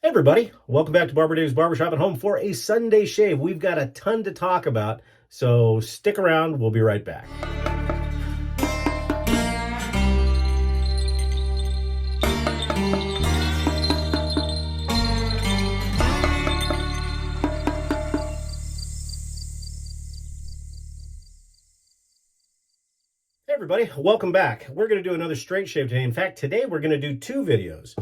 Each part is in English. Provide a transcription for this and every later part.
Hey everybody, welcome back to Barber Dave's Barbershop at Home for a Sunday shave. We've got a ton to talk about, so stick around. We'll be right back. Hey everybody, welcome back. We're going to do another straight shave today. In fact, today we're going to do two videos.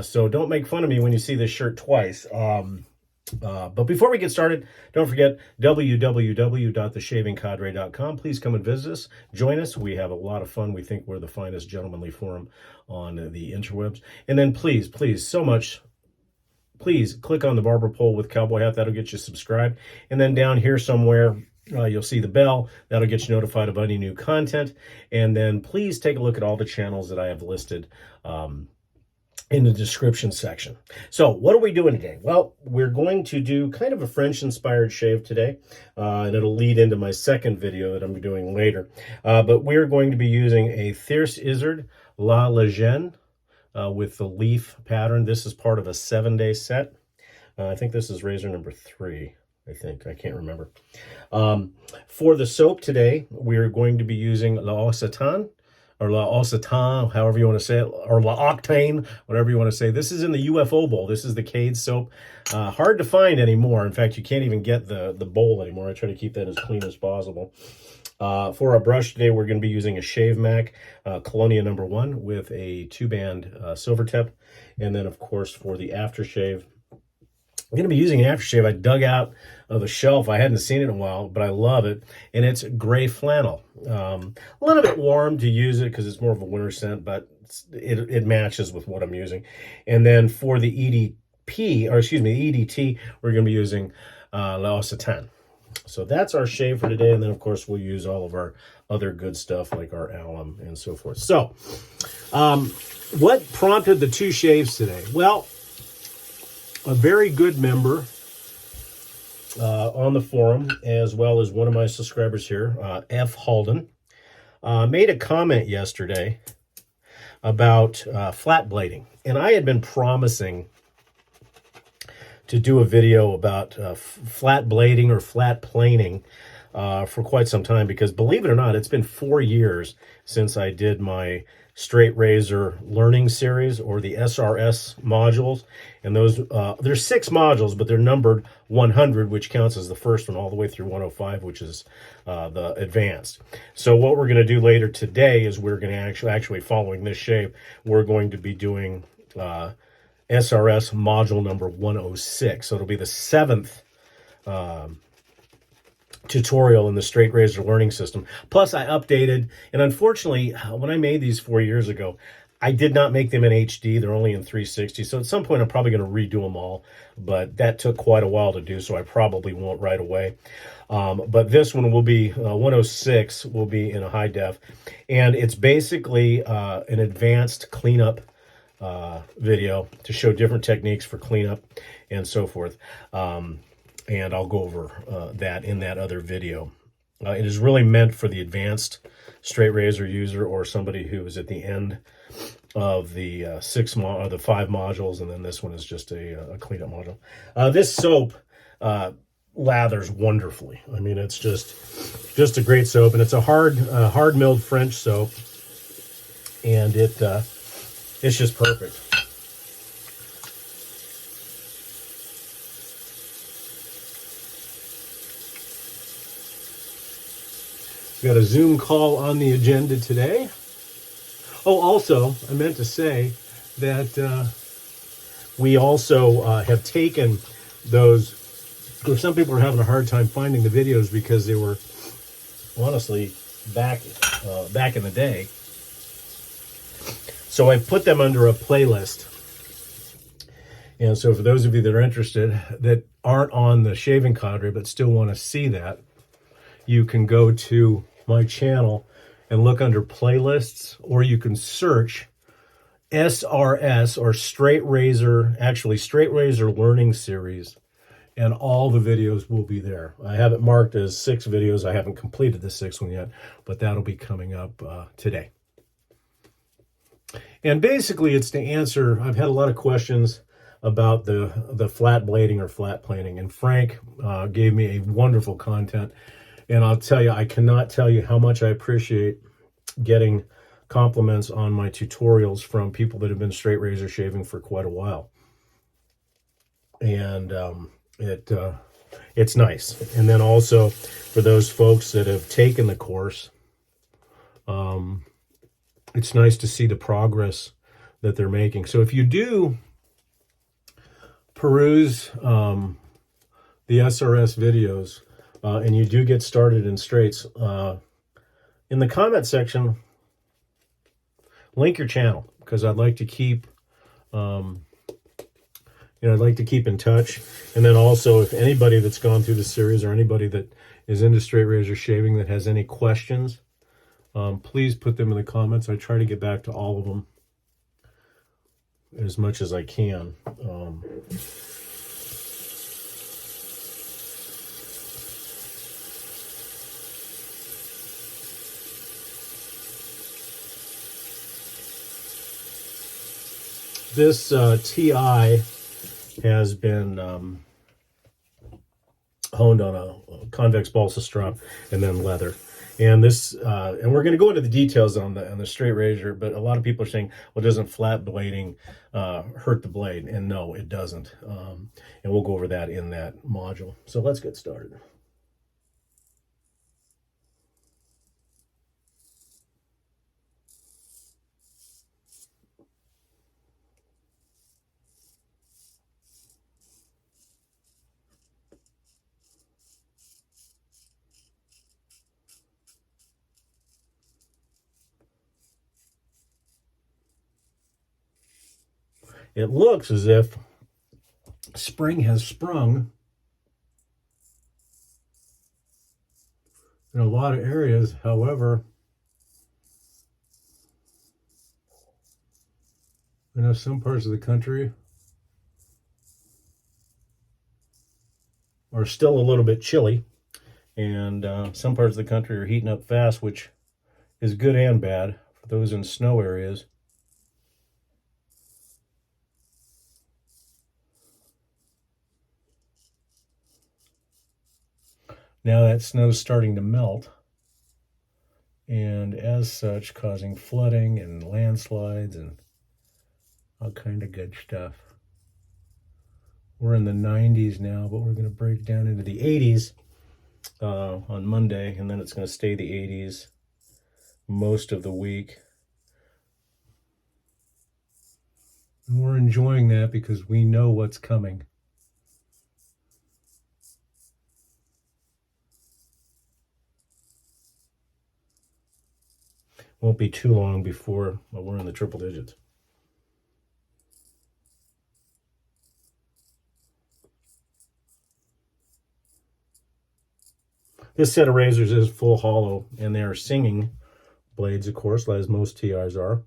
So don't make fun of me when you see this shirt twice. But before we get started, don't forget www.theshavingcadre.com. Please come and visit us. Join us. We have a lot of fun. We think we're the finest gentlemanly forum on the interwebs. And then please click on the barber pole with cowboy hat. That'll get you subscribed. And then down here somewhere, you'll see the bell. That'll get you notified of any new content. And then please take a look at all the channels that I have listed in the description section. So what are we doing today? Well, we're going to do kind of a French-inspired shave today, and it'll lead into my second video that I'm doing later. But we're going to be using a Thierce Izzard La Legende with the leaf pattern. This is part of a 7-day set. I think this is razor number 3. I can't remember. For the soap today, we're going to be using La Ocitane, or La Ocitane, however you want to say it, or La Octane, whatever you want to say. This is in the UFO bowl. This is the Cade soap. Hard to find anymore. In fact, you can't even get the bowl anymore. I try to keep that as clean as possible. For our brush today, we're going to be using a Shave Mac Colonia number 1 with a 2-band silver tip. And then, of course, for the aftershave, I'm going to be using an aftershave I dug out of a shelf. I hadn't seen it in a while, but I love it. And it's gray flannel. A little bit warm to use it because it's more of a winter scent, but it matches with what I'm using. And then for the EDT, we're going to be using La Ocitane. So that's our shave for today. And then, of course, we'll use all of our other good stuff like our alum and so forth. So what prompted the two shaves today? Well, a very good member on the forum, as well as one of my subscribers here, F. Halden, made a comment yesterday about flat blading. And I had been promising to do a video about flat blading or flat planing for quite some time, because believe it or not, it's been 4 years since I did my straight razor learning series, or the SRS modules. And those there's 6 modules, but they're numbered 100, which counts as the first one, all the way through 105, which is the advanced. So what we're going to do later today is we're going to actually following this shave, we're going to be doing SRS module number 106. So it'll be the 7th tutorial in the straight razor learning system. Plus I updated, and unfortunately when I made these 4 years ago, I did not make them in HD. They're only in 360. So at some point I'm probably going to redo them all, but that took quite a while to do, so I probably won't right away. But this one will be 106 will be in a high def, and it's basically an advanced cleanup video to show different techniques for cleanup and so forth. And I'll go over that in that other video. It is really meant for the advanced straight razor user, or somebody who is at the end of the 5 modules, and then this one is just a cleanup module. This soap lathers wonderfully. I mean, it's just a great soap, and it's a hard milled French soap, and it's just perfect. We got a Zoom call on the agenda today. Oh, also, I meant to say that we also have taken those, because some people are having a hard time finding the videos because they were honestly back in the day. So I've put them under a playlist. And so for those of you that are interested that aren't on the Shaving Cadre but still want to see that, you can go to my channel and look under playlists, or you can search SRS, or straight razor learning series, and all the videos will be there. I have it marked as 6 videos. I haven't completed the 6th one yet, but that'll be coming up today. And basically it's to answer, I've had a lot of questions about the flat blading or flat planing. And Frank gave me a wonderful content. And I'll tell you, I cannot tell you how much I appreciate getting compliments on my tutorials from people that have been straight razor shaving for quite a while. And it's nice. And then also for those folks that have taken the course, it's nice to see the progress that they're making. So if you do peruse the SRS videos and you do get started in straights, in the comment section, link your channel, because I'd like to keep I'd like to keep in touch. And then also, if anybody that's gone through the series or anybody that is into straight razor shaving that has any questions, please put them in the comments. I try to get back to all of them as much as I can. This TI has been honed on a convex balsa strap and then leather. And this, and we're going to go into the details on the straight razor, but a lot of people are saying, well, doesn't flat blading hurt the blade? And no, it doesn't. And we'll go over that in that module. So let's get started. It looks as if spring has sprung in a lot of areas. However, I know some parts of the country are still a little bit chilly, and some parts of the country are heating up fast, which is good and bad for those in snow areas. Now that snow's starting to melt, and as such causing flooding and landslides and all kind of good stuff. We're in the 90s now, but we're going to break down into the 80s on Monday, and then it's going to stay the 80s most of the week. And we're enjoying that because we know what's coming. Won't be too long before we're in the triple digits. This set of razors is full hollow, and they are singing blades, of course, as most TIs are.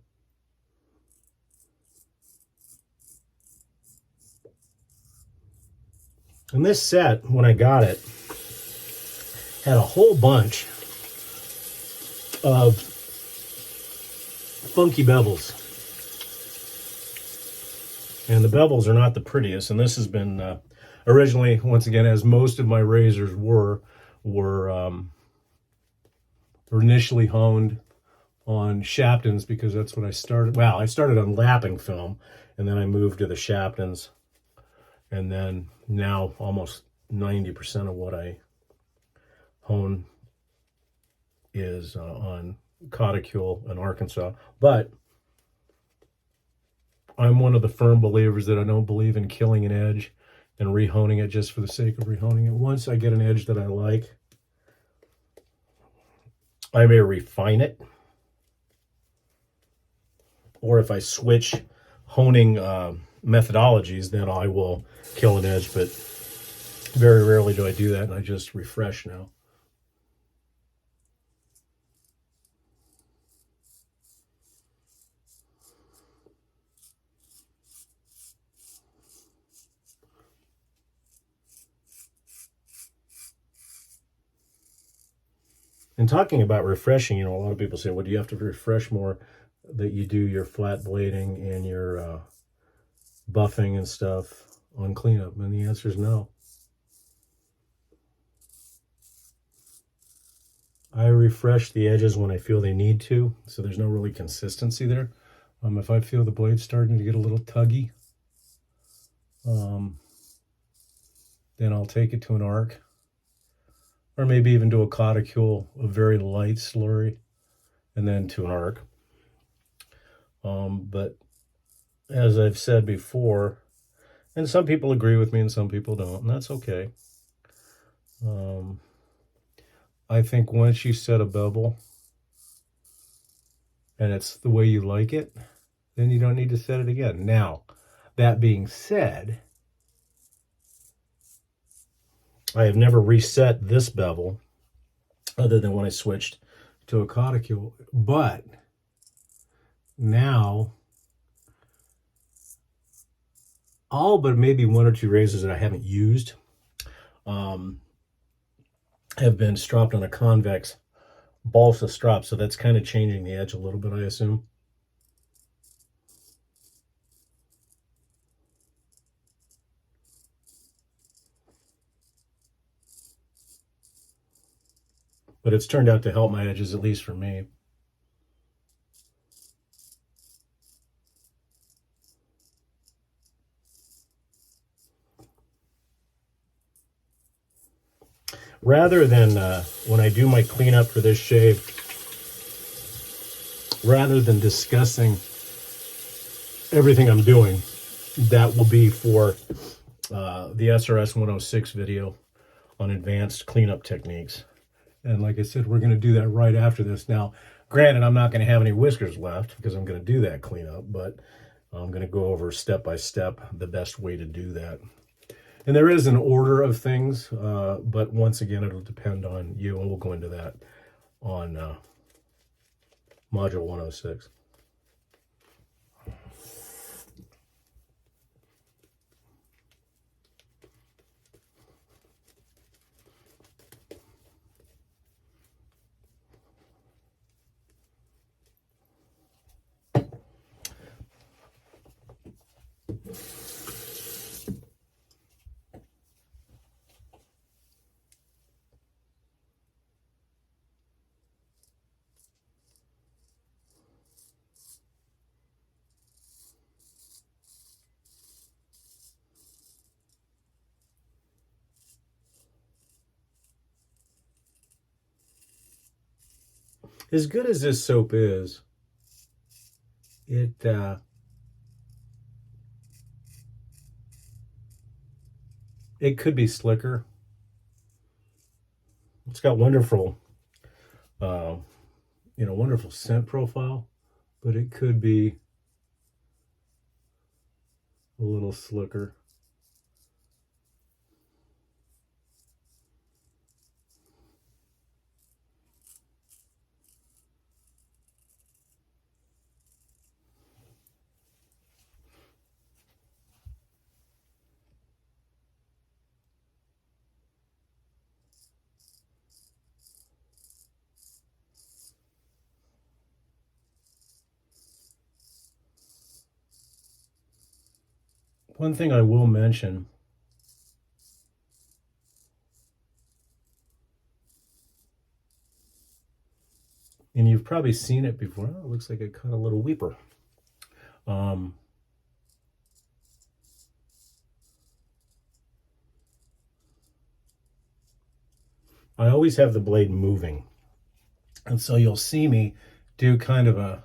And this set, when I got it, had a whole bunch of funky bevels. And the bevels are not the prettiest, and this has been originally, once again, as most of my razors were initially honed on Shaptons, because that's what I started. Well, I started on lapping film, and then I moved to the Shaptons, and then now almost 90% of what I hone is on Cotticule and Arkansas. But I'm one of the firm believers that I don't believe in killing an edge and rehoning it just for the sake of rehoning it. Once I get an edge that I like, I may refine it. Or if I switch honing methodologies, then I will kill an edge. But very rarely do I do that, and I just refresh now. And talking about refreshing, a lot of people say, well, do you have to refresh more that you do your flat blading and your buffing and stuff on cleanup? And the answer is no. I refresh the edges when I feel they need to, so there's no really consistency there. If I feel the blade starting to get a little tuggy, then I'll take it to an arc, or maybe even do a cauticule, a very light slurry, and then to an arc. But as I've said before, and some people agree with me and some people don't, and that's okay. I think once you set a bevel and it's the way you like it, then you don't need to set it again. Now, that being said, I have never reset this bevel other than when I switched to a cauticule. But now, all but maybe one or two razors that I haven't used have been stropped on a convex balsa strop, so that's kind of changing the edge a little bit, I assume. But it's turned out to help my edges, at least for me. Rather than, when I do my cleanup for this shave, rather than discussing everything I'm doing, that will be for the SRS 106 video on advanced cleanup techniques. And like I said, we're going to do that right after this. Now, granted, I'm not going to have any whiskers left because I'm going to do that cleanup, but I'm going to go over step by step the best way to do that. And there is an order of things, but once again, it'll depend on you, and we'll go into that on Module 106. As good as this soap is, it could be slicker. It's got wonderful, wonderful scent profile, but it could be a little slicker. One thing I will mention, and you've probably seen it before. Oh, it looks like I cut a little weeper. I always have the blade moving. And so you'll see me do kind of a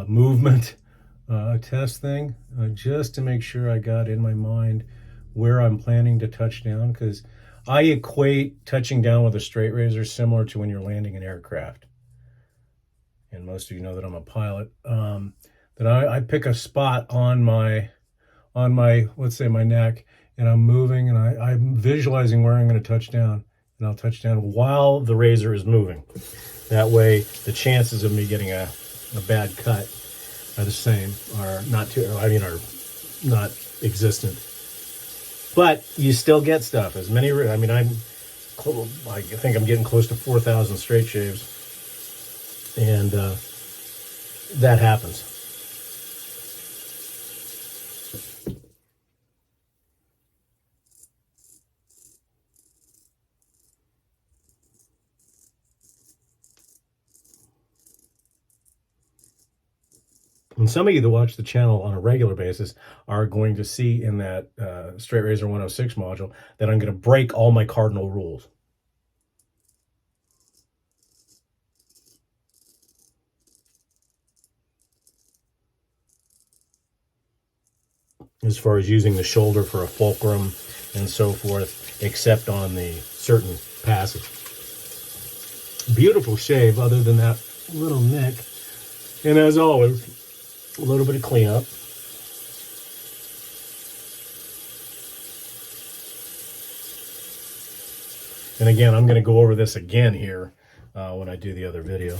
movement test thing just to make sure I got in my mind where I'm planning to touch down, because I equate touching down with a straight razor similar to when you're landing an aircraft. And most of you know that I'm a pilot. That I pick a spot on my let's say my neck, and I'm moving, and I'm visualizing where I'm going to touch down, and I'll touch down while the razor is moving. That way, the chances of me getting a bad cut are the same, are not existent. But you still get stuff. As many, I think I'm getting close to 4,000 straight shaves, and that happens. And some of you that watch the channel on a regular basis are going to see in that Straight Razor 106 module that I'm going to break all my cardinal rules. As far as using the shoulder for a fulcrum and so forth, except on the certain passes. Beautiful shave other than that little nick. And as always, a little bit of cleanup. And again, I'm going to go over this again here when I do the other video.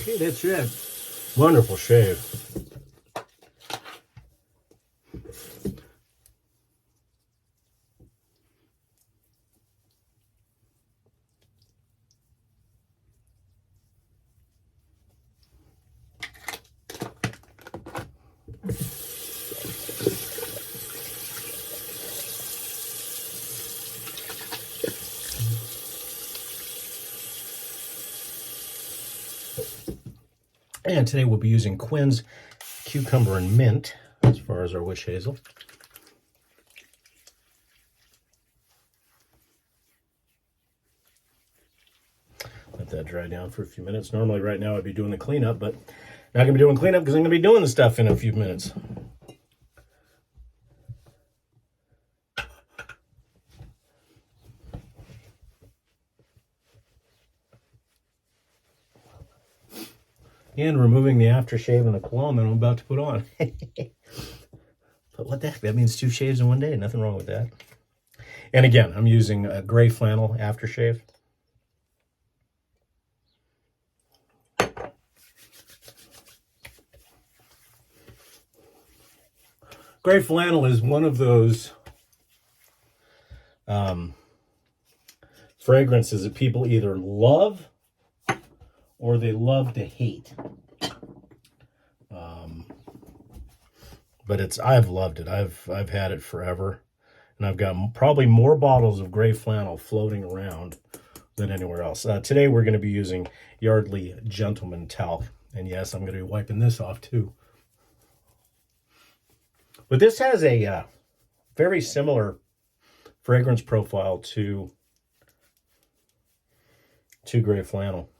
Okay, that's it. Wonderful shave. And today we'll be using Quinn's Cucumber and Mint as far as our witch hazel. Let that dry down for a few minutes. Normally right now I'd be doing the cleanup, but not going to be doing cleanup because I'm going to be doing the stuff in a few minutes. And removing the aftershave and the cologne that I'm about to put on. But what the heck, that means 2 shaves in one day. Nothing wrong with that. And again, I'm using a gray flannel aftershave. Gray flannel is one of those fragrances that people either love or they love to hate. But I've loved it. I've had it forever, and I've got probably more bottles of gray flannel floating around than anywhere else. Today we're going to be using Yardley Gentleman Talc, and yes, I'm going to be wiping this off too. But this has a very similar fragrance profile to gray flannel.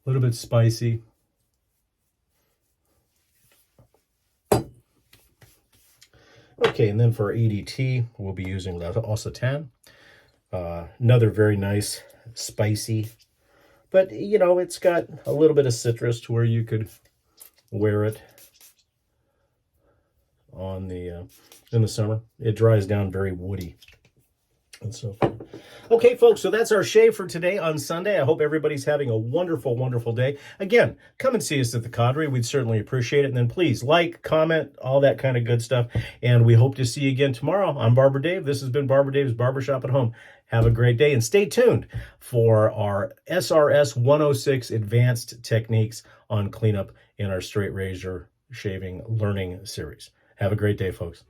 A little bit spicy. Okay, and then for our EDT, we'll be using L'Occitane. Another very nice, spicy, but you know, it's got a little bit of citrus to where you could wear it on the in the summer. It dries down very woody and so forth. Okay, folks, so that's our shave for today on Sunday. I hope everybody's having a wonderful, wonderful day. Again, come and see us at the Cadre. We'd certainly appreciate it. And then please like, comment, all that kind of good stuff. And we hope to see you again tomorrow. I'm Barber Dave. This has been Barber Dave's Barbershop at Home. Have a great day and stay tuned for our SRS 106 advanced techniques on cleanup in our straight razor shaving learning series. Have a great day, folks.